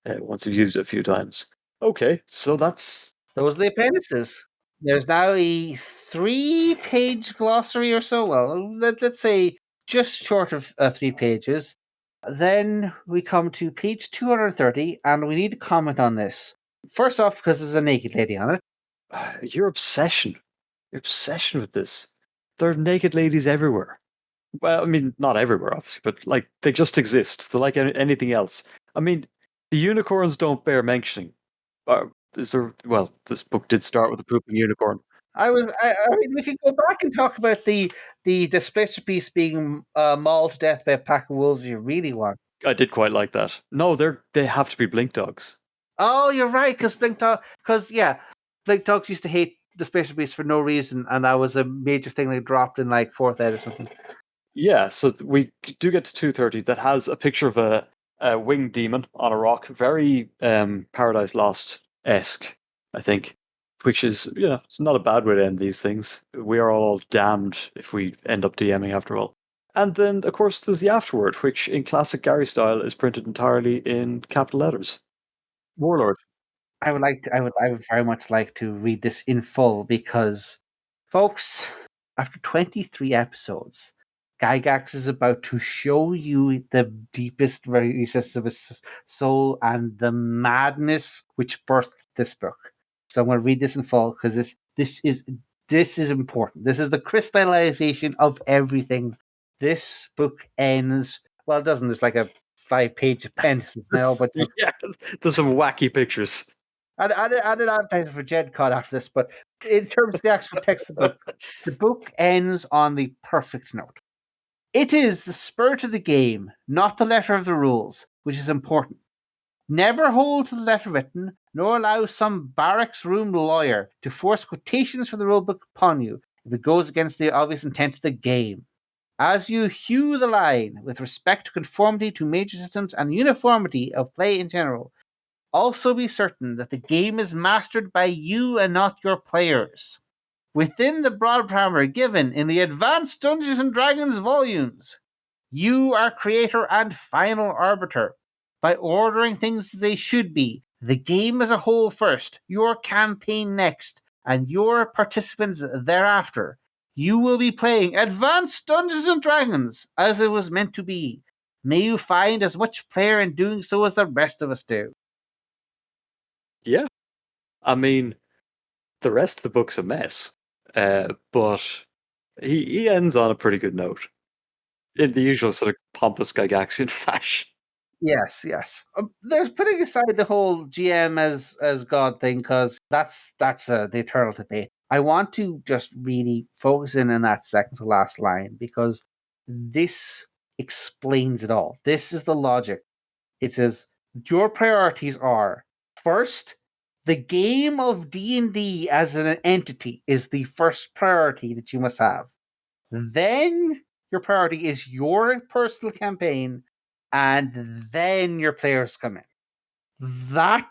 once you've used it a few times. Okay, so that's Those are the appendices. There's now a 3-page glossary or so. Well, let's say just short of 3 pages. Then we come to page 230, and we need to comment on this. First off, because there's a naked lady on it. your obsession. Your obsession with this. There are naked ladies everywhere. Well, I mean, not everywhere, obviously, but like they just exist. They're like anything else. I mean, the unicorns don't bear mentioning. Uh, is there? Well, this book did start with a pooping unicorn. I mean, we could go back and talk about the displacer piece being mauled to death by a pack of wolves if you really want. I did quite like that. No, they have to be blink dogs. Oh, you're right, because yeah, Blink Dogs used to hate the Spacer Beast for no reason, and that was a major thing they dropped in like fourth ed or something. Yeah, so we do get to 230 that has a picture of a winged demon on a rock, very Paradise Lost esque, I think, which is, it's not a bad way to end these things. We are all damned if we end up DMing after all. And then, of course, there's the afterword, which in classic Gary style is printed entirely in capital letters. Warlord. I would very much like to read this in full because, folks, after 23 episodes, Gygax is about to show you the deepest recesses of his soul and the madness which birthed this book. So I'm going to read this in full because this is important. This is the crystallization of everything. This book ends. Well, it doesn't. There's like a 5-page appendices now, but Yeah, there's some wacky pictures. I did advertise for GenCon after this, but in terms of the actual text of the book ends on the perfect note. It is the spirit of the game, not the letter of the rules, which is important. Never hold to the letter written, nor allow some barracks room lawyer to force quotations from the rulebook upon you if it goes against the obvious intent of the game. As you hew the line with respect to conformity to major systems and uniformity of play in general, also be certain that the game is mastered by you and not your players. Within the broad parameter given in the Advanced Dungeons and Dragons volumes, you are creator and final arbiter. By ordering things as they should be, the game as a whole first, your campaign next, and your participants thereafter, you will be playing Advanced Dungeons and Dragons as it was meant to be. May you find as much pleasure in doing so as the rest of us do. Yeah, I mean, the rest of the book's a mess, but he ends on a pretty good note in the usual sort of pompous Gygaxian fashion. Yes, yes. There's putting aside the whole GM as God thing because that's the eternal debate. I want to just really focus in on that second to last line because this explains it all. This is the logic. It says your priorities are first the game of D&D as an entity is the first priority that you must have. Then your priority is your personal campaign, and then your players come in. That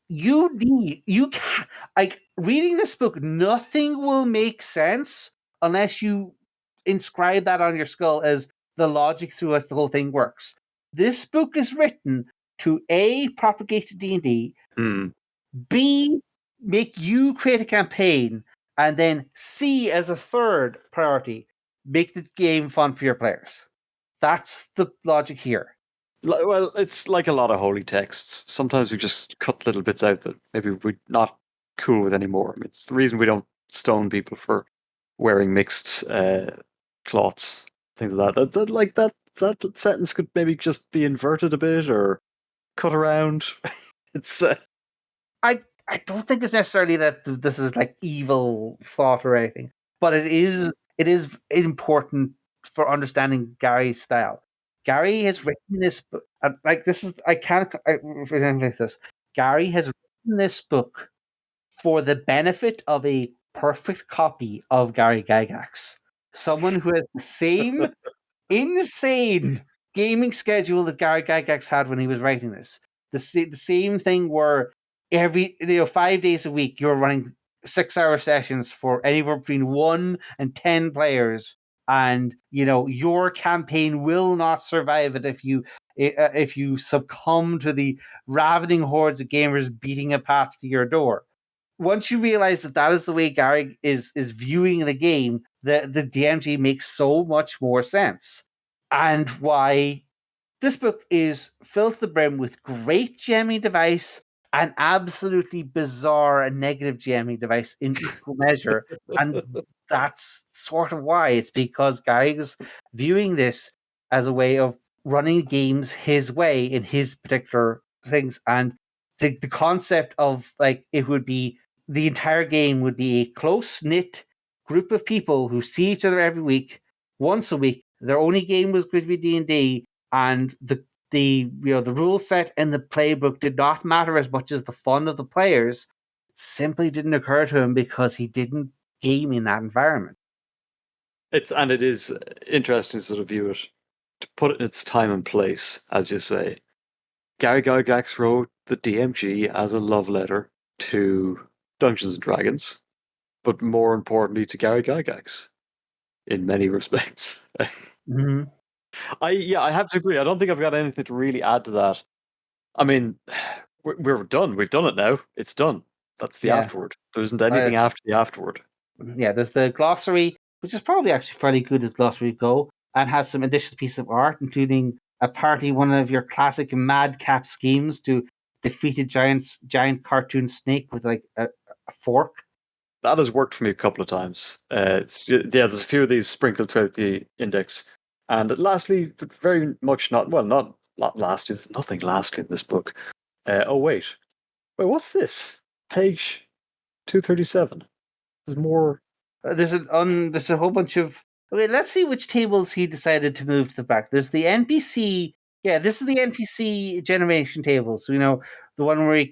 you can like reading this book, nothing will make sense unless you inscribe that on your skull as the logic through which the whole thing works. This book is written to A, propagate D&D, Hmm. B, make you create a campaign, and then C, as a third priority, make the game fun for your players. That's the logic here. Well, it's like a lot of holy texts. Sometimes we just cut little bits out that maybe we're not cool with anymore. I mean, it's the reason we don't stone people for wearing mixed cloths, things like that. That sentence could maybe just be inverted a bit or cut around. It's I don't think it's necessarily that this is like evil thought or anything, but it is important for understanding Gary's style. Gary has written this book like this is I can't remember this. Gary has written this book for the benefit of a perfect copy of Gary Gygax, someone who has the same insane gaming schedule that Gary Gygax had when he was writing this. The same thing where 5 days a week you're running 6 hour sessions for anywhere between 1 and 10 players, and your campaign will not survive it if you succumb to the ravening hordes of gamers beating a path to your door. Once you realize that that is the way Gary is viewing the game, the DMG makes so much more sense. And why this book is filled to the brim with great GMing device and absolutely bizarre and negative GMing device in equal measure. And that's sort of why. It's because Gary was viewing this as a way of running games his way in his particular things. And the concept of like it would be the entire game would be a close knit group of people who see each other every week, once a week. Their only game was going to be D&D, and the rule set and the playbook did not matter as much as the fun of the players. It simply didn't occur to him because he didn't game in that environment. it is interesting to sort of view it, to put it in its time and place, as you say. Gary Gygax wrote the DMG as a love letter to Dungeons and Dragons, but more importantly to Gary Gygax in many respects. Mm-hmm. I have to agree. I don't think I've got anything to really add to that. I mean, we're done. We've done it now. It's done. That's the Yeah. afterword. There isn't Uh, anything after the afterword. yeah, there's the glossary, which is probably actually fairly good as glossary go, and has some additional pieces of art, including apparently one of your classic madcap schemes to defeat a giant cartoon snake with like a fork. That has worked for me a couple of times. There's a few of these sprinkled throughout the index, and lastly, but very much not lastly. There's nothing lastly in this book. Oh wait, what's this? Page 237. There's more. There's a whole bunch of. Okay, let's see which tables he decided to move to the back. There's the NPC. Yeah, this is the NPC generation table. So the one where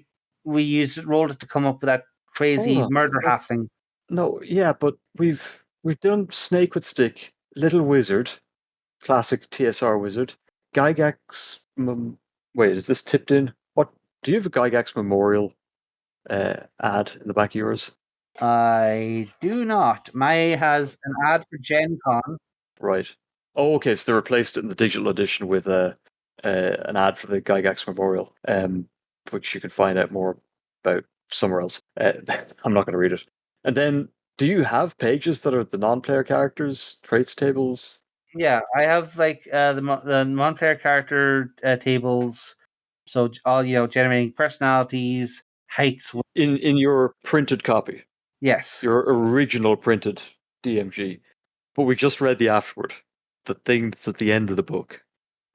we rolled it to come up with that Hold crazy on. murder But halfling. no, yeah, but we've done Snake with Stick, Little Wizard, classic TSR wizard, Gygax. Wait, is this tipped in? What do you have a Gygax memorial ad in the back of yours? I do not. My has an ad for Gen Con. Right. Oh, okay. So they replaced it in the digital edition with an ad for the Gygax memorial, which you can find out more about somewhere else. I'm not going to read it. And then, do you have pages that are the non-player characters, traits tables? Yeah, I have like the non-player character tables. So all generating personalities, heights. In your printed copy, Yes, your original printed DMG. But we just read the afterword, the thing that's at the end of the book.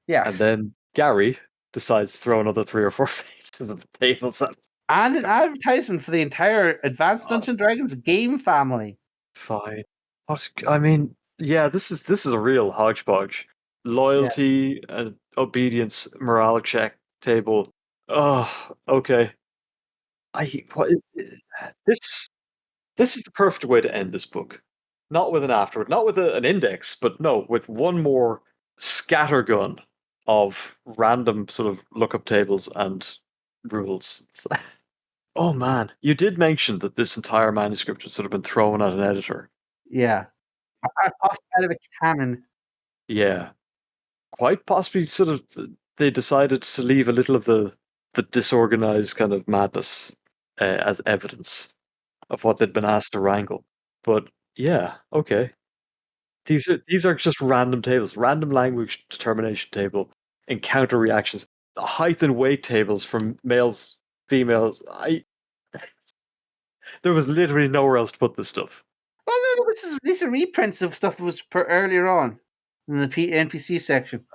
And yes. then Gary decides to throw another 3 or 4 pages of the tables at. And an advertisement for the entire Advanced Uh, Dungeons and Dragons game family. fine. I mean, yeah, this is a real hodgepodge. Yeah. Loyalty, obedience, morale check table. Oh, okay. I what this this is the perfect way to end this book. Not with an afterword, not with an index, but no, with one more scattergun of random sort of lookup tables and rules. Oh man, you did mention that this entire manuscript had sort of been thrown at an editor. Yeah. Out of a cannon. Yeah, quite possibly. Sort of, they decided to leave a little of the disorganized kind of madness as evidence of what they'd been asked to wrangle. But yeah, okay. These are just random tables, random language determination table, encounter reactions, the height and weight tables from males, females. I There was literally nowhere else to put this stuff. Well, no, these are reprints of stuff that was earlier on in the NPC section,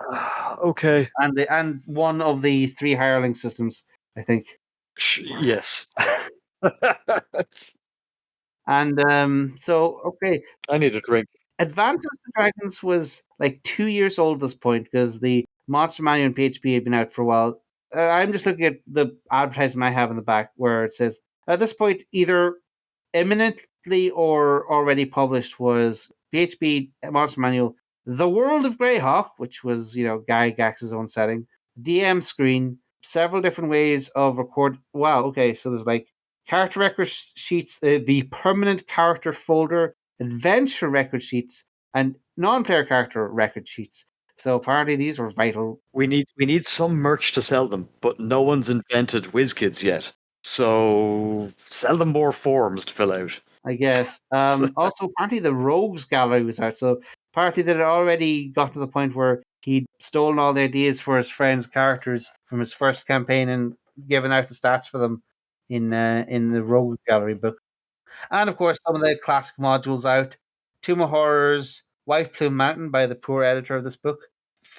Okay, and one of the three hireling systems, I think. yes. And so okay, I need a drink. Advance of the Dragons was like 2 years old at this point because the Monster Manual and PHP had been out for a while. I'm just looking at the advertisement I have in the back where it says at this point either imminently or already published was PHP Monster Manual, The World of Greyhawk, which was Gary Gygax's own setting, DM screen, several different ways of record. Wow, okay, so there's like character record sheets, the permanent character folder, adventure record sheets, and non-player character record sheets. So apparently these were vital. We need some merch to sell them, but no one's invented WizKids yet. So sell them more forms to fill out. I guess. Also, apparently the Rogues Gallery was out. So, apparently that had already got to the point where he'd stolen all the ideas for his friends' characters from his first campaign and given out the stats for them in the Rogues Gallery book. And of course, some of the classic modules out. Tomb of Horrors, White Plume Mountain by the poor editor of this book.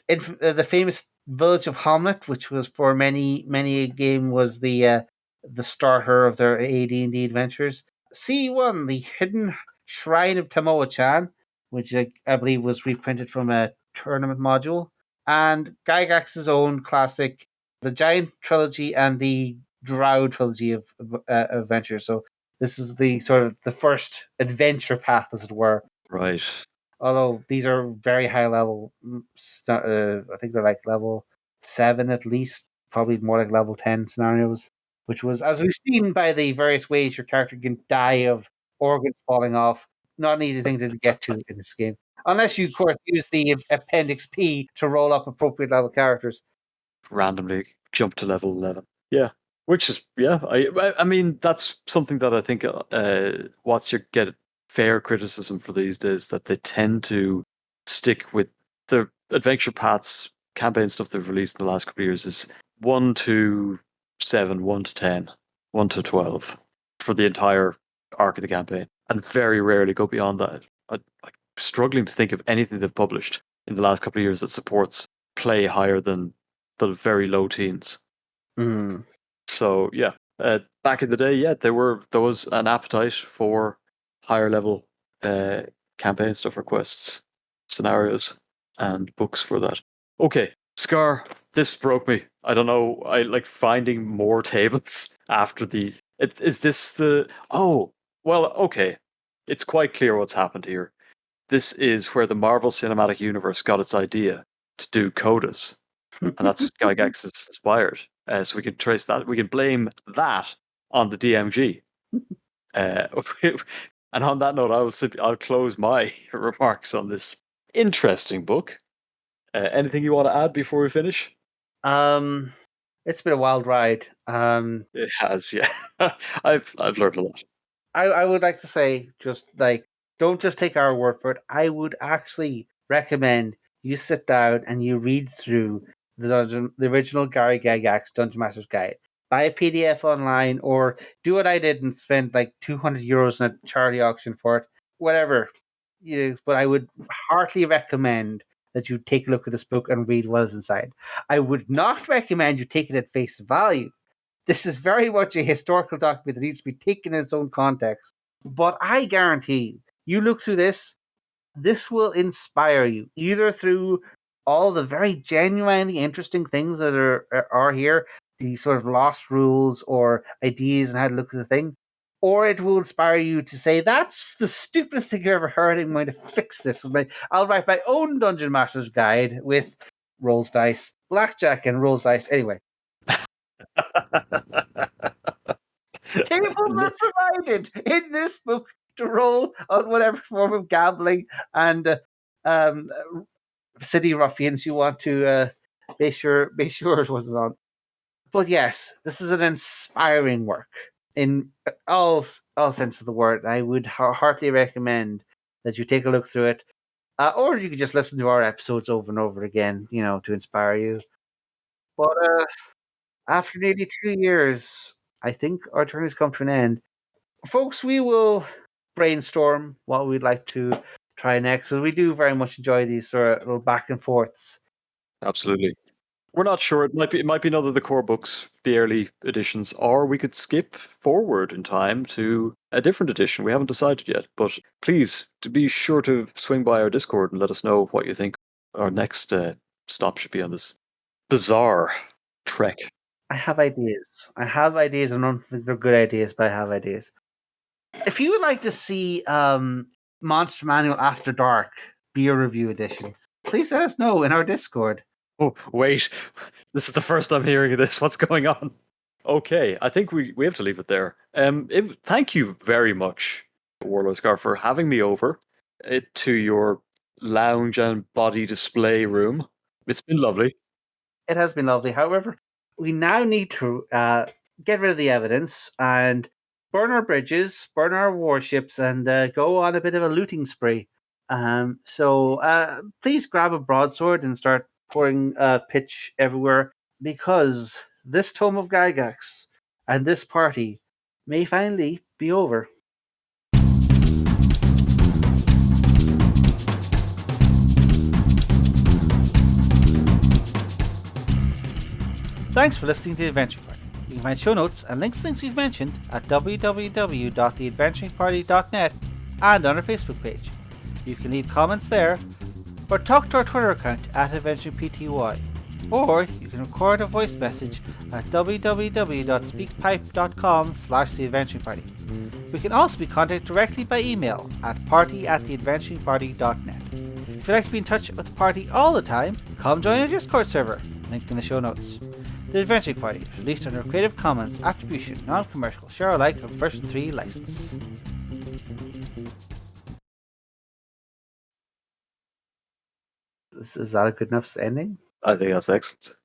The famous Village of Hamlet, which was for many a game was the starter of their AD&D adventures. C1, the Hidden Shrine of Tamoa-chan, which I believe was reprinted from a tournament module, and Gygax's own classic, the Giant Trilogy and the Drow Trilogy of adventures. So this is the sort of the first adventure path, as it were. Right. Although these are very high level, I think they're like level 7 at least, probably more like level 10 scenarios, which was, as we've seen by the various ways your character can die of organs falling off, not an easy thing to get to in this game. Unless you, of course, use the Appendix P to roll up appropriate level characters. Randomly jump to level 11. Yeah. Which is, yeah. I mean, that's something that I think what's your get fair criticism for these days, that they tend to stick with the adventure paths, campaign stuff they've released in the last couple of years is 1 to 7, 1 to 10, 1 to 12 for the entire arc of the campaign, and very rarely go beyond that. I'm struggling to think of anything they've published in the last couple of years that supports play higher than the very low teens. Mm. So yeah, back in the day, yeah, there was an appetite for higher level uh, campaign stuff, requests, scenarios, and books for that. Okay, Scar, this broke me. I don't know. I like finding more tables after the. Is this the? Oh, well, okay. It's quite clear what's happened here. This is where the Marvel Cinematic Universe got its idea to do codas, and that's what Gygax is inspired. So we can trace that. We can blame that on the DMG. Uh, and on that note, I'll close my remarks on this interesting book. Anything you want to add before we finish? um, it's been a wild ride. It has, yeah. I've learned a lot. I would like to say, just like, don't just take our word for it. I would actually recommend you sit down and you read through the original Gary Gygax Dungeon Master's Guide. Buy a PDF online or do what I did and spend like €200 in a charity auction for it. Whatever. But I would heartily recommend that you take a look at this book and read what is inside. I would not recommend you take it at face value. This is very much a historical document that needs to be taken in its own context. But I guarantee you look through this will inspire you either through all the very genuinely interesting things that are here, the sort of lost rules or ideas and how to look at the thing, or it will inspire you to say, "That's the stupidest thing I've ever heard. I'm going to fix this. I'll write my own Dungeon Master's Guide with rolls dice, blackjack, and rolls dice." Anyway, Tables are provided in this book to roll on whatever form of gambling and um, city ruffians you want to base yours was on. But yes, this is an inspiring work in all sense of the word. I would heartily recommend that you take a look through it, or you could just listen to our episodes over and over again, to inspire you. But after nearly 2 years, I think our journey has come to an end. Folks, we will brainstorm what we'd like to try next. So we do very much enjoy these sort of little back and forths. Absolutely. We're not sure. It might be another of the core books, the early editions, or we could skip forward in time to a different edition. We haven't decided yet, but please to be sure to swing by our Discord and let us know what you think our next stop should be on this bizarre trek. I have ideas. I don't think they're good ideas, but I have ideas. If you would like to see Monster Manual After Dark beer review edition, please let us know in our Discord. Oh, wait. This is the first I'm hearing of this. What's going on? Okay, I think we have to leave it there. Thank you very much, Warlord Scarr, for having me over to your lounge and body display room. It's been lovely. It has been lovely. However, we now need to get rid of the evidence and burn our bridges, burn our warships, and go on a bit of a looting spree. So please grab a broadsword and start pouring pitch everywhere because this Tome of Gygax and this party may finally be over. Thanks for listening to the Adventure Party. You can find show notes and links to things we've mentioned at www.theadventuringparty.net and on our Facebook page. You can leave comments there or talk to our Twitter account at AdventuringPTY. Or you can record a voice message at www.speakpipe.com/theadventuringparty. We can also be contacted directly by email at party@theadventuringparty.net. If you'd like to be in touch with the party all the time, come join our Discord server, linked in the show notes. The Adventuring Party is released under a Creative Commons Attribution Non-Commercial Share Alike from Version 3 license. Is that a good enough ending? I think that's excellent.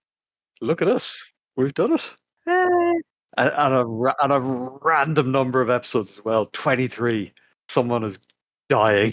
Look at us. We've done it. Eh. And a random number of episodes as well. 23. Someone is dying.